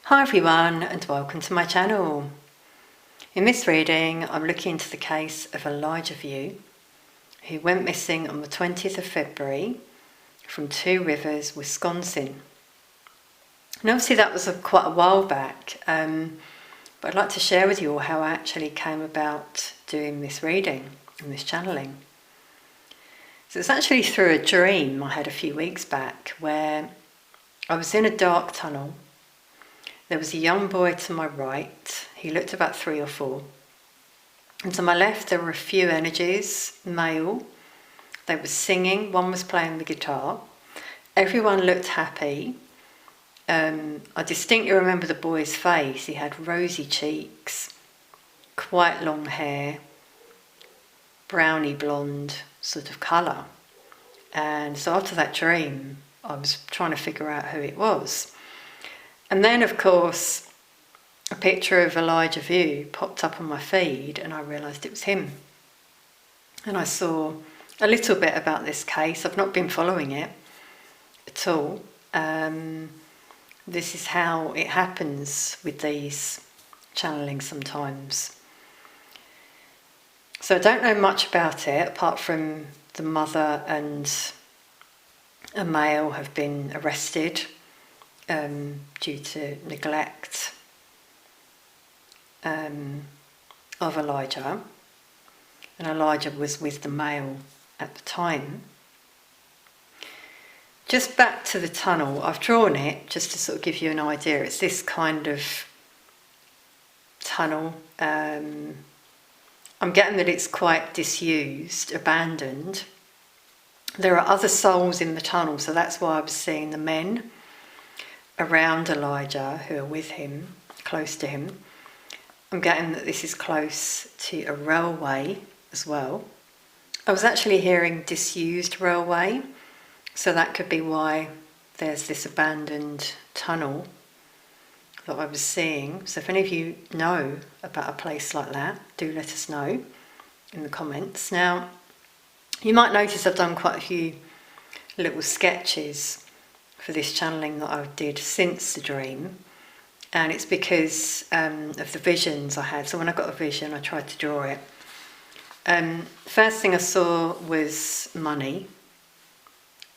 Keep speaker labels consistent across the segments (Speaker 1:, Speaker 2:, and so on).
Speaker 1: Hi everyone and welcome to my channel. In this reading I'm looking into the case of Elijah Vue, who went missing on the 20th of February from Two Rivers, Wisconsin. And obviously that was quite a while back, but I'd like to share with you all how I actually came about doing this reading and this channeling. So it's actually through a dream I had a few weeks back where I was in a dark tunnel. There was a young boy to my right, he looked about 3 or 4. And to my left there were a few energies, male. They were singing, one was playing the guitar. Everyone looked happy. I distinctly remember the boy's face. He had rosy cheeks, quite long hair, browny blonde sort of colour. And so after that dream, I was trying to figure out who it was. And then, of course, a picture of Elijah Vue popped up on my feed and I realised it was him. And I saw a little bit about this case. I've not been following it at all. This is how it happens with these channelings sometimes. So I don't know much about it, apart from the mother and a male have been arrested due to neglect of Elijah, and Elijah was with the male at the time. Just back to the tunnel, I've drawn it just to sort of give you an idea. It's this kind of tunnel. I'm getting that it's quite disused, abandoned. There are other souls in the tunnel, so that's why I was seeing the men around Elijah who are with him, close to him. I'm getting that this is close to a railway as well. I was actually hearing disused railway, so that could be why there's this abandoned tunnel that I was seeing. So if any of you know about a place like that, do let us know in the comments. Now, you might notice I've done quite a few little sketches for this channeling that I did since the dream, and it's because of the visions I had. So when I got a vision, I tried to draw it. First thing I saw was money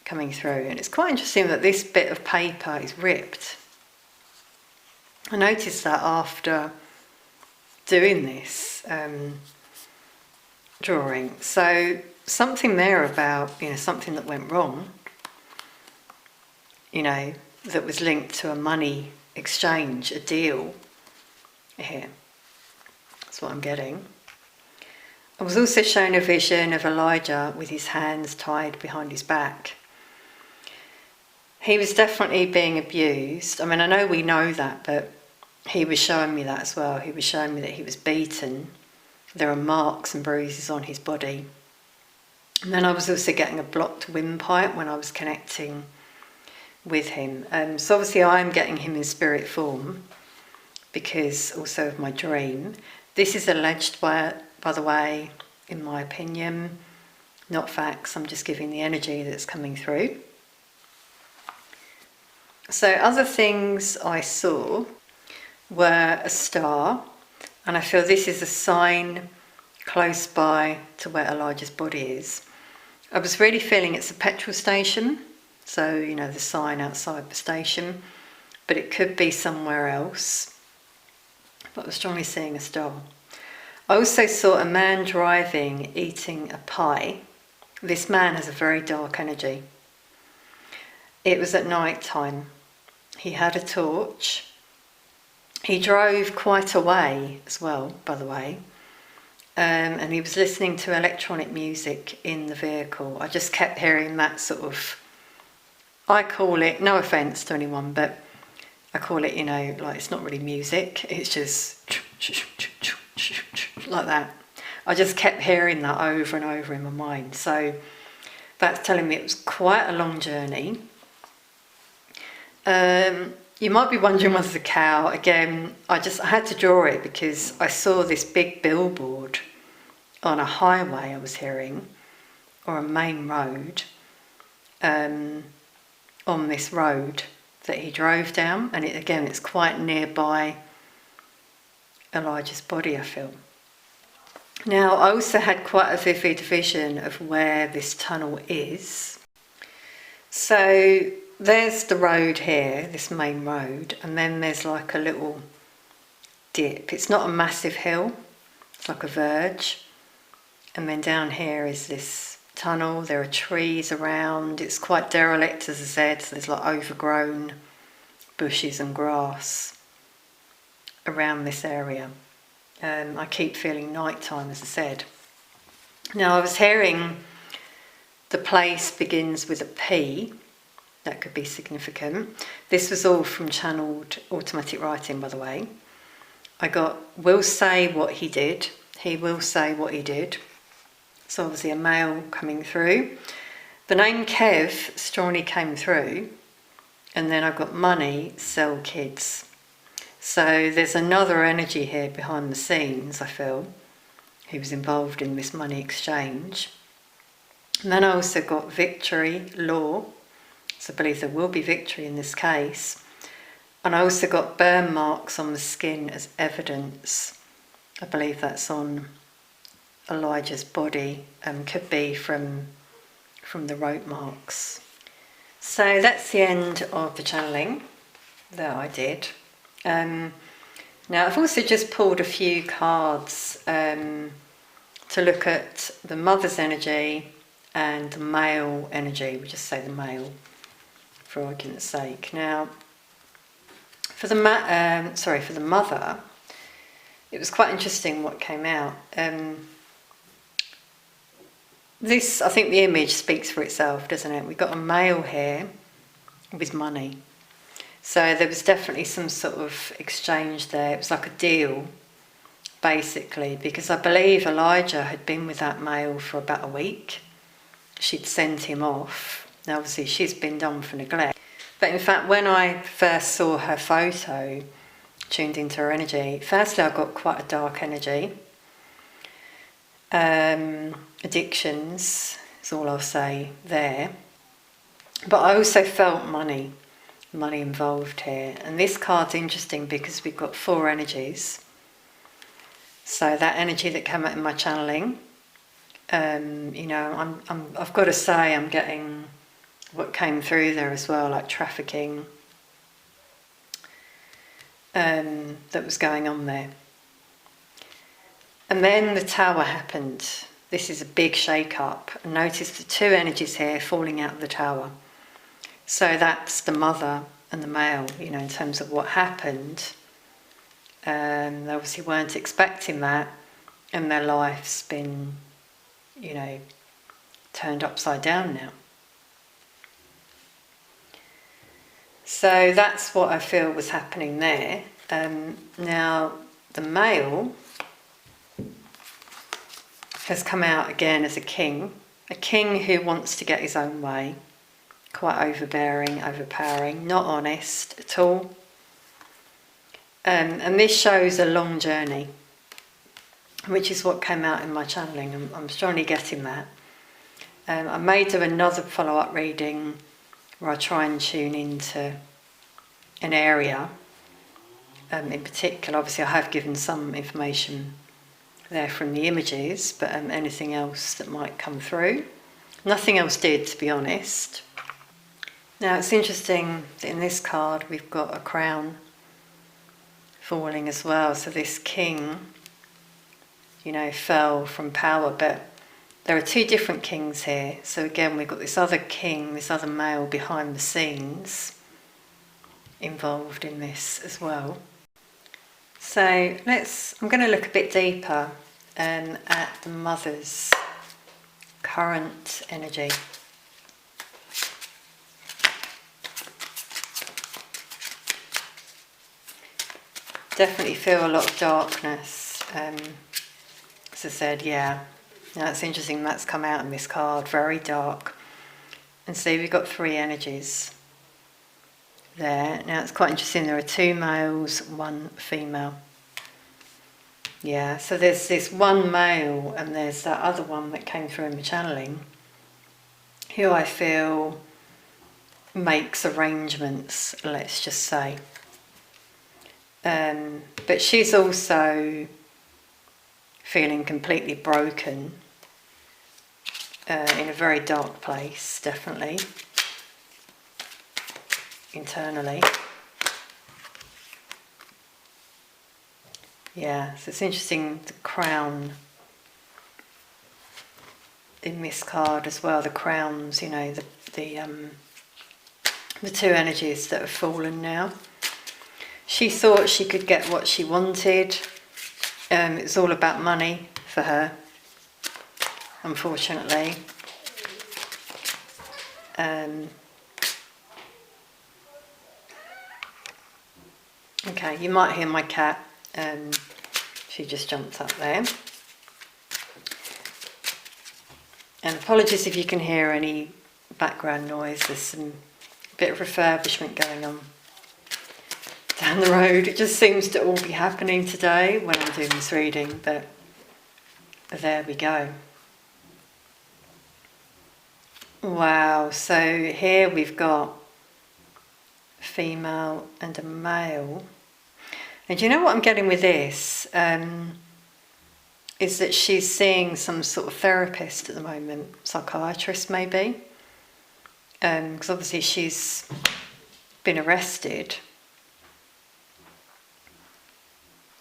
Speaker 1: coming through, and it's quite interesting that this bit of paper is ripped. I noticed that after doing this drawing. So something there about, something that went wrong, that was linked to a money exchange, a deal here. That's what I'm getting. I was also shown a vision of Elijah with his hands tied behind his back. He was definitely being abused. I mean, I know we know that, but he was showing me that as well. He was showing me that he was beaten. There are marks and bruises on his body. And then I was also getting a blocked windpipe when I was connecting with him. So obviously I'm getting him in spirit form because also of my dream. This is alleged by the way, in my opinion, not facts. I'm just giving the energy that's coming through. So other things I saw were a star, and I feel this is a sign close by to where Elijah's body is. I was really feeling it's a petrol station. So, the sign outside the station, but it could be somewhere else. But I was strongly seeing a star. I also saw a man driving, eating a pie. This man has a very dark energy. It was at night time. He had a torch. He drove quite a way as well, by the way. And he was listening to electronic music in the vehicle. I just kept hearing that sort of, I call it, no offence to anyone, but I call it, like it's not really music, it's just like that. I just kept hearing that over and over in my mind. So that's telling me it was quite a long journey. You might be wondering what's the cow. Again, I had to draw it because I saw this big billboard on a highway I was hearing, or a main road. On this road that he drove down, and again it's quite nearby Elijah's body, I feel. Now, I also had quite a vivid vision of where this tunnel is. So there's the road here, this main road, and then there's like a little dip. It's not a massive hill, it's like a verge. And then down here is this tunnel. There are trees around. It's quite derelict, as I said, so there's like overgrown bushes and grass around this area. I keep feeling nighttime, as I said. Now, I was hearing the place begins with a P. That could be significant. This was all from channeled automatic writing, by the way. I got, will say what he did. He will say what he did. So obviously a male coming through. The name Kev strongly came through. And then I've got money, sell kids. So there's another energy here behind the scenes, I feel, who was involved in this money exchange. And then I also got victory, law. So I believe there will be victory in this case. And I also got burn marks on the skin as evidence. I believe that's on Elijah's body, could be from the rope marks. So that's the end of the channeling that I did. Now I've also just pulled a few cards to look at the mother's energy and the male energy. We'll just say the male for argument's sake. Now for the mother, it was quite interesting what came out. This, I think the image speaks for itself, doesn't it? We've got a male here with money. So there was definitely some sort of exchange there. It was like a deal, basically, because I believe Elijah had been with that male for about a week. She'd sent him off. Now, obviously, she's been done for neglect. But in fact, when I first saw her photo, tuned into her energy, firstly, I got quite a dark energy. Addictions is all I'll say there. But I also felt money involved here. And this card's interesting because we've got 4 energies. So that energy that came out in my channeling, I've got to say I'm getting what came through there as well, like trafficking that was going on there. And then the tower happened. This is a big shake-up. Notice the 2 energies here falling out of the tower. So that's the mother and the male, in terms of what happened. They obviously weren't expecting that, and their life's been, turned upside down now. So that's what I feel was happening there. Now, the male has come out again as a king who wants to get his own way. Quite overbearing, overpowering, not honest at all. And this shows a long journey, which is what came out in my channeling. I'm strongly getting that. I may do another follow-up reading where I try and tune into an area in particular. Obviously, I have given some information there from the images, but anything else that might come through. Nothing else did, to be honest. Now, it's interesting that in this card we've got a crown falling as well. So this king, fell from power, but there are 2 different kings here. So again, we've got this other king, this other male behind the scenes involved in this as well. So I'm going to look a bit deeper at the mother's current energy. Definitely feel a lot of darkness. As I said, yeah. Now it's interesting that's come out in this card, very dark. And see, we've got 3 energies there. Now it's quite interesting, there are 2 males, 1 female. Yeah, so there's this 1 male and there's that other one that came through in the channeling, who I feel makes arrangements, let's just say. But she's also feeling completely broken, in a very dark place, definitely, internally. Yeah, so it's interesting, the crown in this card as well, the crowns, you know, the two energies that have fallen now. She thought she could get what she wanted. It's all about money for her, unfortunately. Okay, you might hear my cat. She just jumped up there. And apologies if you can hear any background noise. There's some bit of refurbishment going on down the road. It just seems to all be happening today when I'm doing this reading, but there we go. Wow, so here we've got a female and a male. And do you know what I'm getting with this? Is that she's seeing some sort of therapist at the moment, psychiatrist maybe. Because obviously she's been arrested.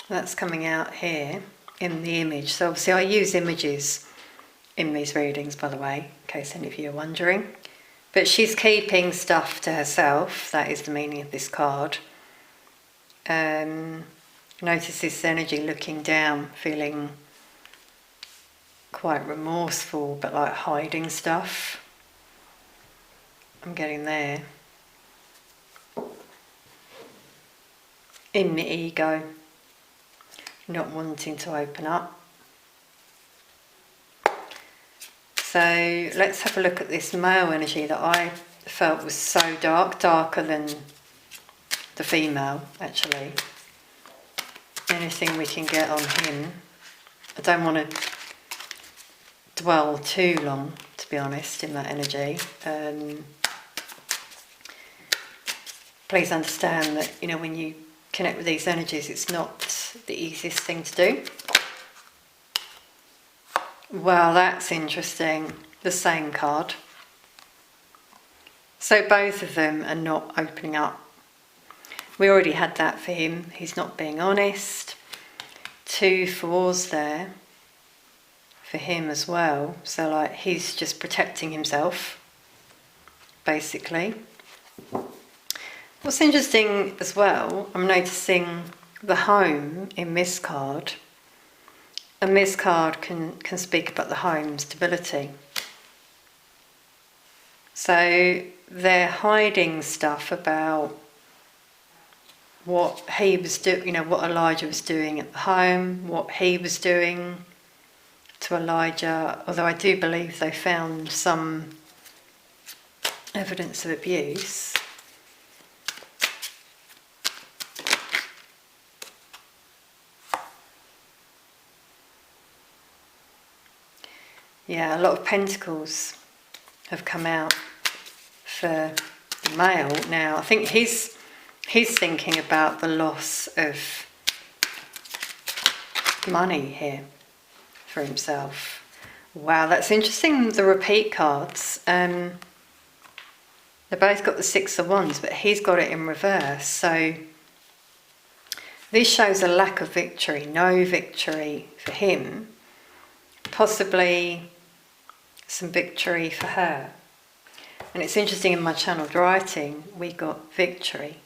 Speaker 1: That's coming out here in the image. So obviously I use images in these readings, by the way, in case any of you are wondering. But she's keeping stuff to herself. That is the meaning of this card. Notice this energy looking down, feeling quite remorseful, but like hiding stuff. I'm getting there. In the ego, not wanting to open up. So let's have a look at this male energy that I felt was so dark, darker than the female, actually. Anything we can get on him. I don't want to dwell too long, to be honest, in that energy. Please understand that, you know, when you connect with these energies, it's not the easiest thing to do. Well, that's interesting. The same card. So both of them are not opening up. We already had that for him. He's not being honest. 2 4s there for him as well. So like he's just protecting himself, basically. What's interesting as well, I'm noticing the home in this card. And this card can speak about the home stability. So they're hiding stuff about what he was doing, you know, what Elijah was doing at the home, what he was doing to Elijah. Although I do believe they found some evidence of abuse. Yeah, a lot of pentacles have come out for the male now. I think he's thinking about the loss of money here for himself. Wow, that's interesting, the repeat cards. They've both got the 6 of Wands, but he's got it in reverse. So this shows a lack of victory, no victory for him. Possibly some victory for her. And it's interesting, in my channeled writing, we got victory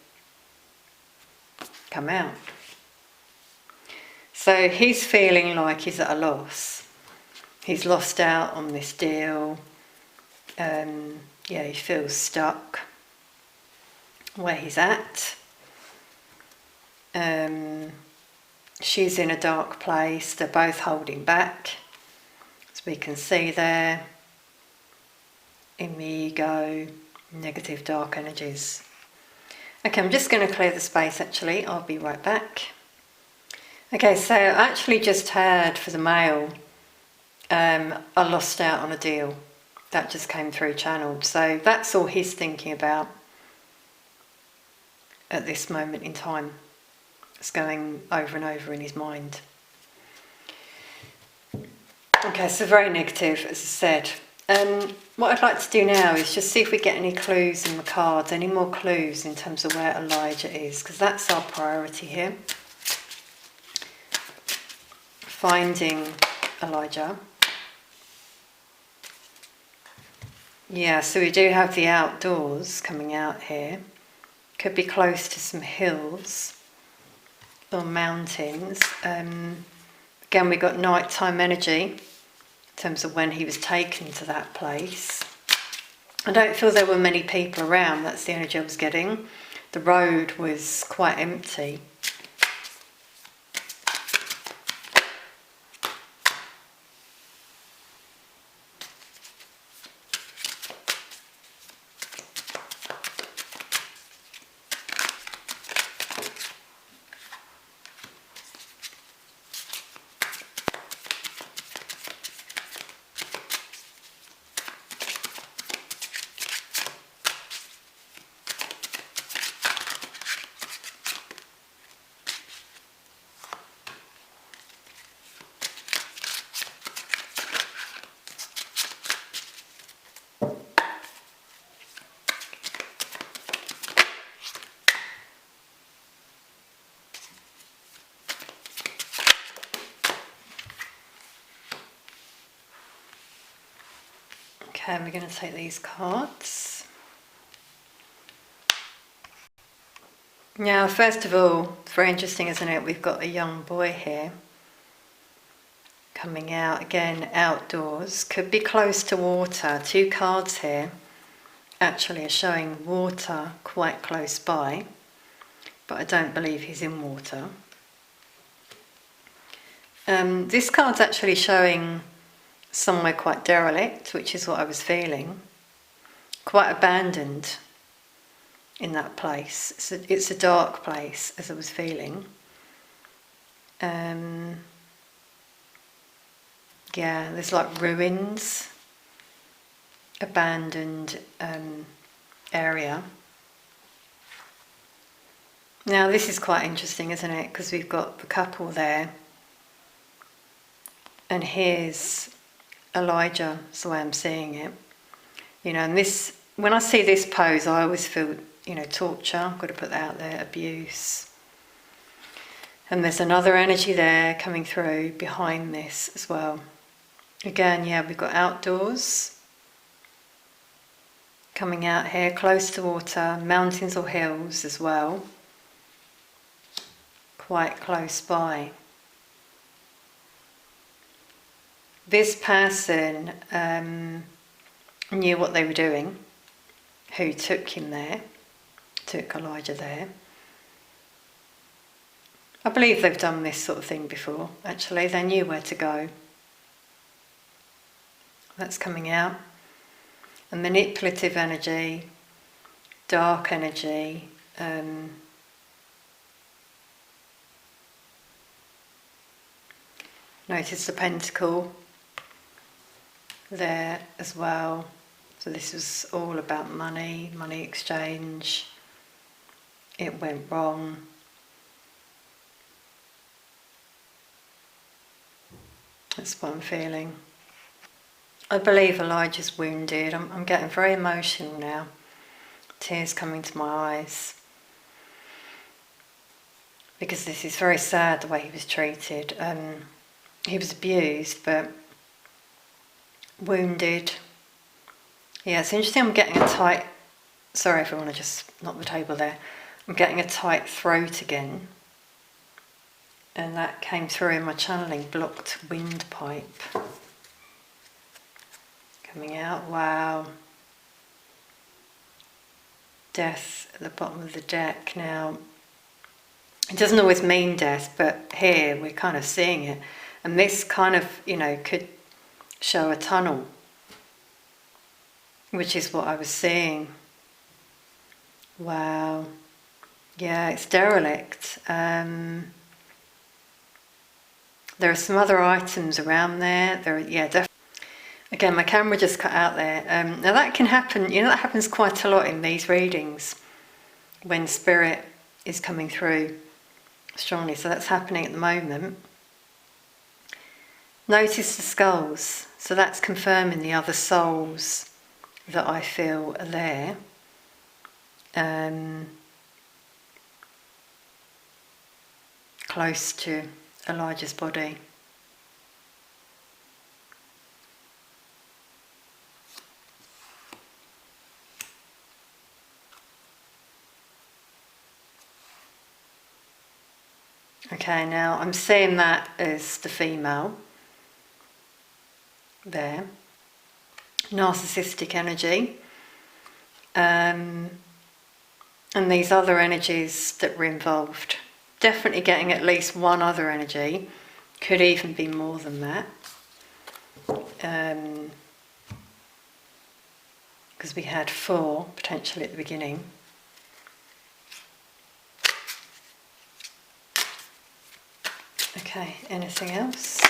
Speaker 1: come out. So he's feeling like he's at a loss. He's lost out on this deal. Yeah, he feels stuck where he's at. She's in a dark place. They're both holding back, as we can see there. In the ego, negative dark energies. Okay, I'm just going to clear the space actually. I'll be right back. Okay, so I actually just heard for the male, I lost out on a deal. That just came through channeled. So that's all he's thinking about at this moment in time. It's going over and over in his mind. Okay, so very negative, as I said. What I'd like to do now is just see if we get any clues in the cards, any more clues in terms of where Elijah is, because that's our priority here. Finding Elijah. Yeah, so we do have the outdoors coming out here. Could be close to some hills or mountains. Again, we got nighttime energy in terms of when he was taken to that place. I don't feel there were many people around, that's the energy I was getting. The road was quite empty. Okay, we're going to take these cards. Now, first of all, it's very interesting, isn't it? We've got a young boy here coming out, again, outdoors. Could be close to water. Two cards here actually are showing water quite close by, but I don't believe he's in water. This card's actually showing somewhere quite derelict, which is what I was feeling. Quite abandoned in that place. It's a dark place, as I was feeling. Yeah, there's like ruins, abandoned area. Now this is quite interesting, isn't it? Because we've got the couple there, and here's Elijah, that's the way I'm seeing it. You know, and this, when I see this pose, I always feel, you know, torture. I've got to put that out there, abuse. And there's another energy there coming through behind this as well. Again, yeah, we've got outdoors coming out here, close to water, mountains or hills as well, quite close by. This person knew what they were doing, who took him there, took Elijah there. I believe they've done this sort of thing before, actually. They knew where to go. That's coming out. A manipulative energy, dark energy. Notice the pentacle there as well. So this was all about money, money exchange. It went wrong. That's what I'm feeling. I believe Elijah's wounded. I'm getting very emotional now. Tears coming to my eyes. Because this is very sad, the way he was treated. He was abused, but wounded. Yeah, it's interesting. I'm getting a tight... Sorry everyone, I just knocked the table there. I'm getting a tight throat again. And that came through in my channeling. Blocked windpipe. Coming out. Wow. Death at the bottom of the deck. Now, it doesn't always mean death, but here we're kind of seeing it. And this kind of, you know, could show a tunnel, which is what I was seeing. Wow. Yeah, it's derelict. There are some other items around there. Yeah, definitely. Again, my camera just cut out there. Now that can happen, that happens quite a lot in these readings when spirit is coming through strongly. So that's happening at the moment. Notice the skulls. So that's confirming the other souls that I feel are there. Close to Elijah's body. Okay, now I'm seeing that as the female there. Narcissistic energy. And these other energies that were involved. Definitely getting at least one other energy. Could even be more than that. Because we had 4 potentially at the beginning. Okay, anything else?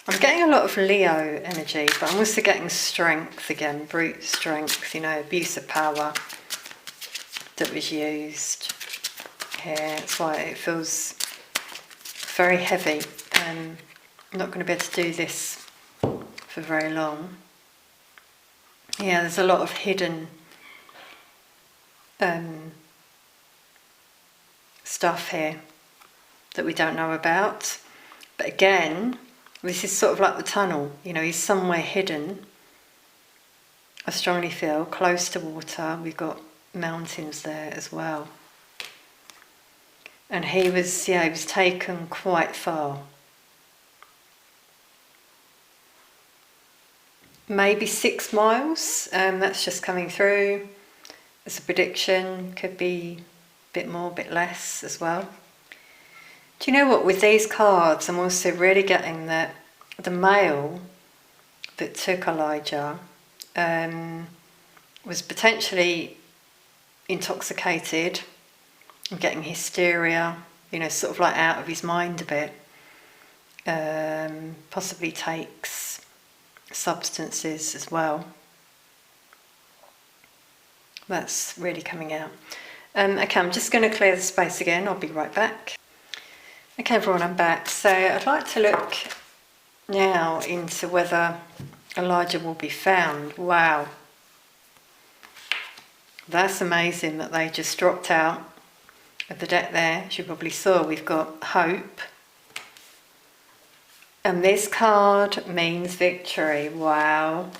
Speaker 1: I'm getting a lot of Leo energy, but I'm also getting strength again, brute strength, abuse of power that was used here. That's why it feels very heavy. I'm not going to be able to do this for very long. Yeah, there's a lot of hidden stuff here that we don't know about. But again, this is sort of like the tunnel, he's somewhere hidden. I strongly feel close to water. We've got mountains there as well. And he was taken quite far. Maybe 6 miles, that's just coming through. It's a prediction, could be a bit more, a bit less as well. Do you know what, with these cards, I'm also really getting that the male that took Elijah was potentially intoxicated and getting hysteria, sort of like out of his mind a bit. Possibly takes substances as well. That's really coming out. Okay, I'm just going to clear the space again. I'll be right back. Okay, everyone, I'm back. So I'd like to look now into whether Elijah will be found. Wow. That's amazing that they just dropped out of the deck there. As you probably saw, we've got hope. And this card means victory. Wow.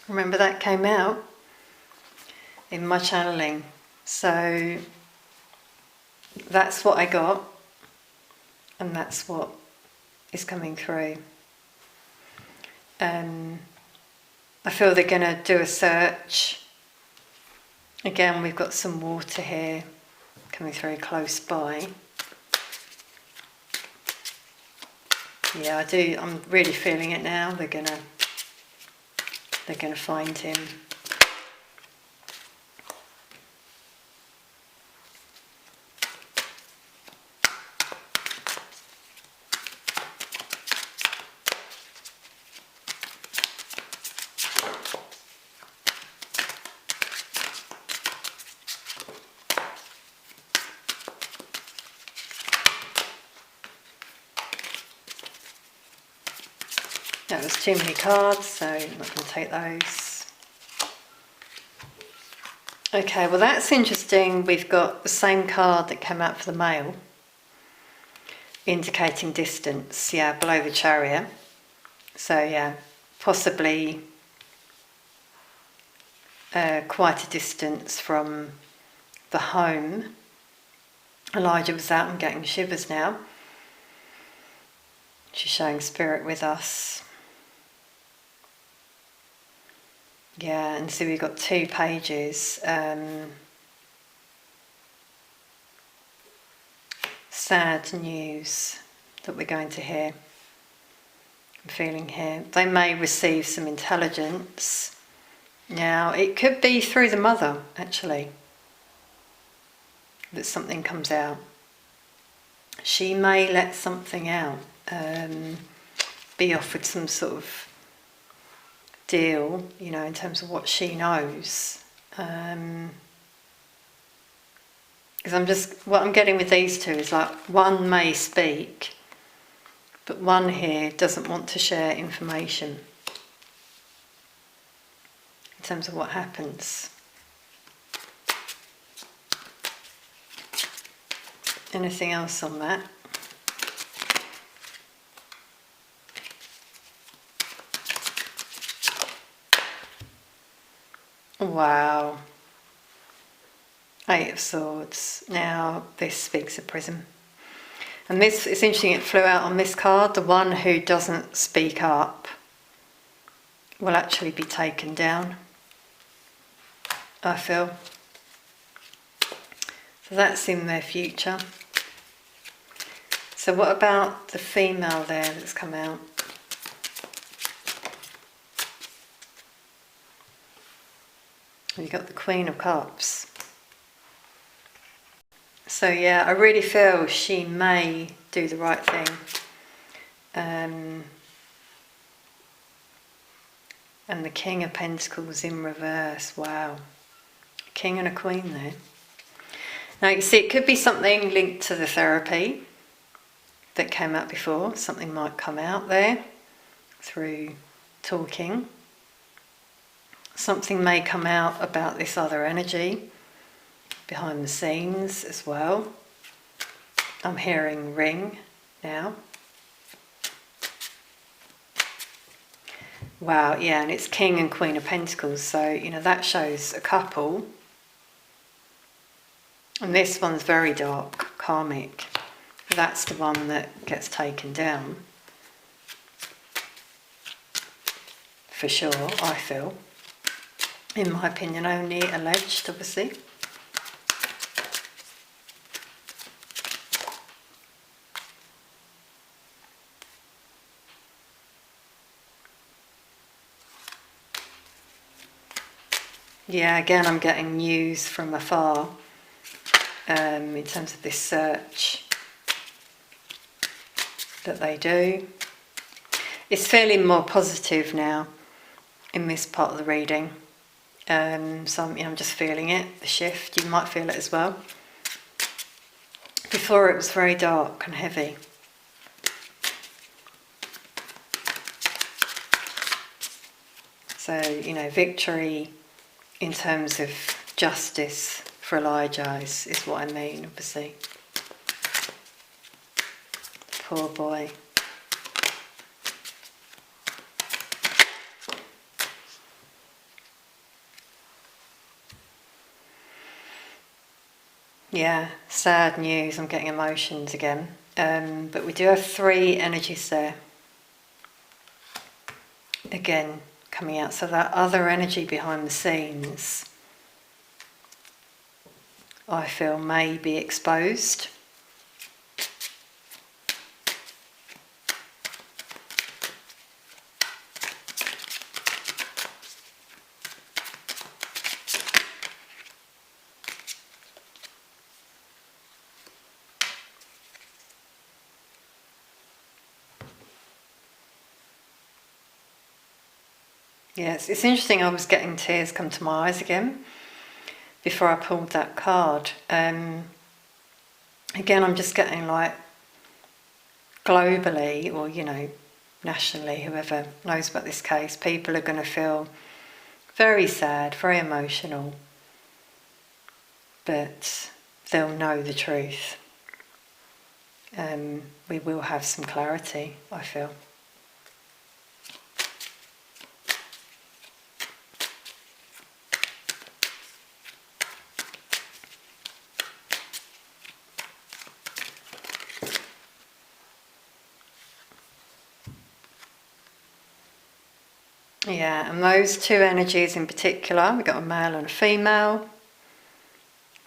Speaker 1: Remember that came out in my channeling. So that's what I got. And that's what is coming through. I feel they're going to do a search. Again, we've got some water here coming through close by. Yeah, I do. I'm really feeling it now. They're gonna find him. That was too many cards, so I'm not going to take those. Okay, well that's interesting. We've got the same card that came out for the male, indicating distance, below the Chariot. So possibly quite a distance from the home. Elijah was out. I'm getting shivers now. She's showing spirit with us. Yeah, and so we've got 2 pages. Sad news that we're going to hear I'm feeling here. They may receive some intelligence. Now, it could be through the mother, actually, that something comes out. She may let something out, be offered some sort of deal, in terms of what she knows. Because what I'm getting with these two is like one may speak, but one here doesn't want to share information in terms of what happens. Anything else on that? Wow. Eight of Swords. Now this speaks of prison. And this, it's interesting, it flew out on this card. The one who doesn't speak up will actually be taken down, I feel. So that's in their future. So what about the female there that's come out? You've got the Queen of Cups. So yeah, I really feel she may do the right thing. And the King of Pentacles in reverse. Wow. A King and a Queen there. Now you see, it could be something linked to the therapy that came out before. Something might come out there through talking. Something may come out about this other energy behind the scenes as well. I'm hearing ring now. Wow, yeah, and it's King and Queen of Pentacles, so that shows a couple. And this one's very dark, karmic. That's the one that gets taken down. For sure, I feel. In my opinion, only alleged, obviously. Yeah, again, I'm getting news from afar in terms of this search that they do. It's feeling more positive now in this part of the reading. So I'm just feeling it, the shift. You might feel it as well. Before it was very dark and heavy. So, victory in terms of justice for Elijah is what I mean, obviously. Poor boy. Yeah, sad news. I'm getting emotions again. But we do have 3 energies there. Again, coming out. So that other energy behind the scenes, I feel, may be exposed. Yes, it's interesting, I was getting tears come to my eyes again before I pulled that card. Again, I'm just getting like globally, or nationally, whoever knows about this case, people are going to feel very sad, very emotional, but they'll know the truth. We will have some clarity, I feel. Yeah, and those 2 energies in particular, we've got a male and a female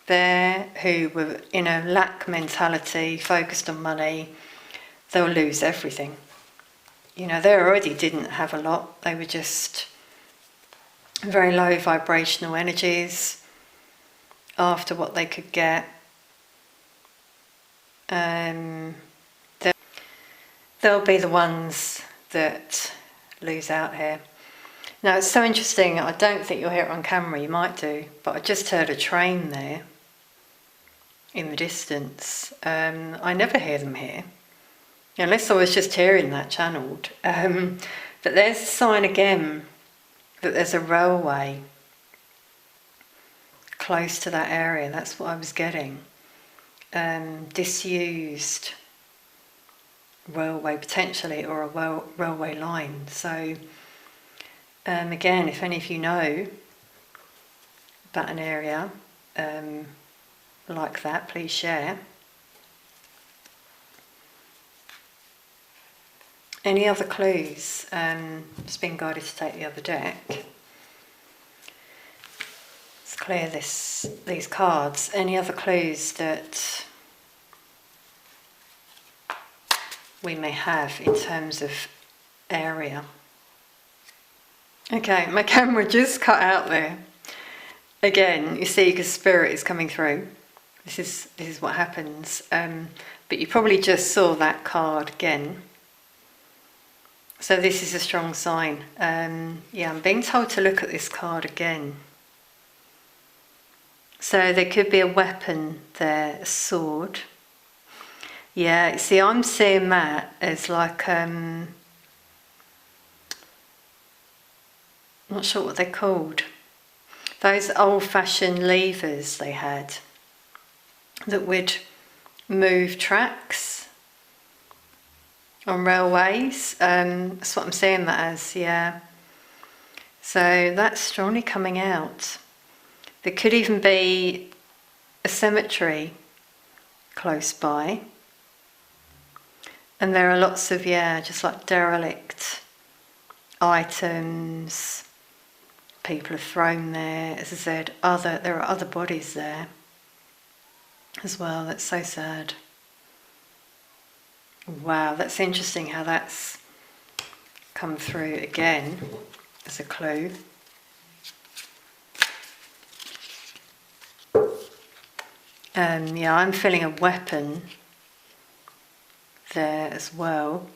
Speaker 1: there who were in a lack mentality, focused on money. They'll lose everything. they already didn't have a lot. They were just very low vibrational energies after what they could get. They'll be the ones that lose out here. Now, it's so interesting. I don't think you'll hear it on camera. You might do, but I just heard a train there in the distance. I never hear them here, unless I was just hearing that channeled. But there's a sign again that there's a railway close to that area. That's what I was getting. Disused railway potentially, or a railway line. So again, if any of you know about an area like that, please share. Any other clues? Just been guided to take the other deck. Let's clear these cards. Any other clues that we may have in terms of area? Okay, my camera just cut out there. Again, you see, because spirit is coming through. This is what happens. But you probably just saw that card again. So this is a strong sign. Yeah, I'm being told to look at this card again. So there could be a weapon there, a sword. Yeah, see, I'm seeing that as like, not sure what they're called. Those old-fashioned levers they had that would move tracks on railways. That's what I'm seeing that as, yeah. So that's strongly coming out. There could even be a cemetery close by. And there are lots of, just like derelict items people have thrown there. As I said, there are other bodies there as well. That's so sad. Wow, that's interesting how that's come through again as a clue. I'm feeling a weapon there as well.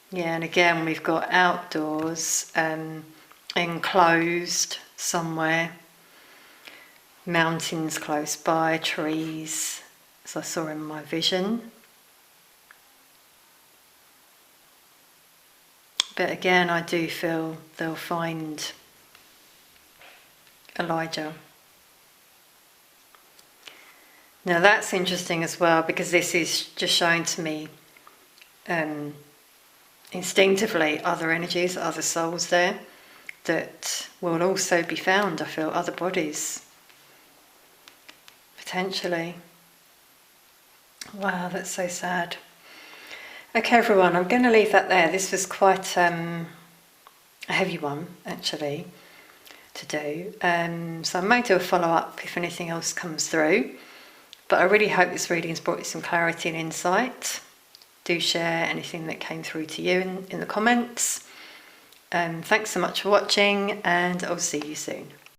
Speaker 1: Yeah, and again we've got outdoors, enclosed somewhere, mountains close by, trees, as I saw in my vision. But again, I do feel they'll find Elijah. Now that's interesting as well, because this is just showing to me instinctively other energies, other souls there that will also be found. I feel other bodies potentially. Wow, that's so sad. Okay everyone, I'm going to leave that there. This was quite a heavy one actually to do, so I may do a follow-up if anything else comes through, but I really hope this reading has brought you some clarity and insight. Do share anything that came through to you in the comments. Thanks so much for watching, and I'll see you soon.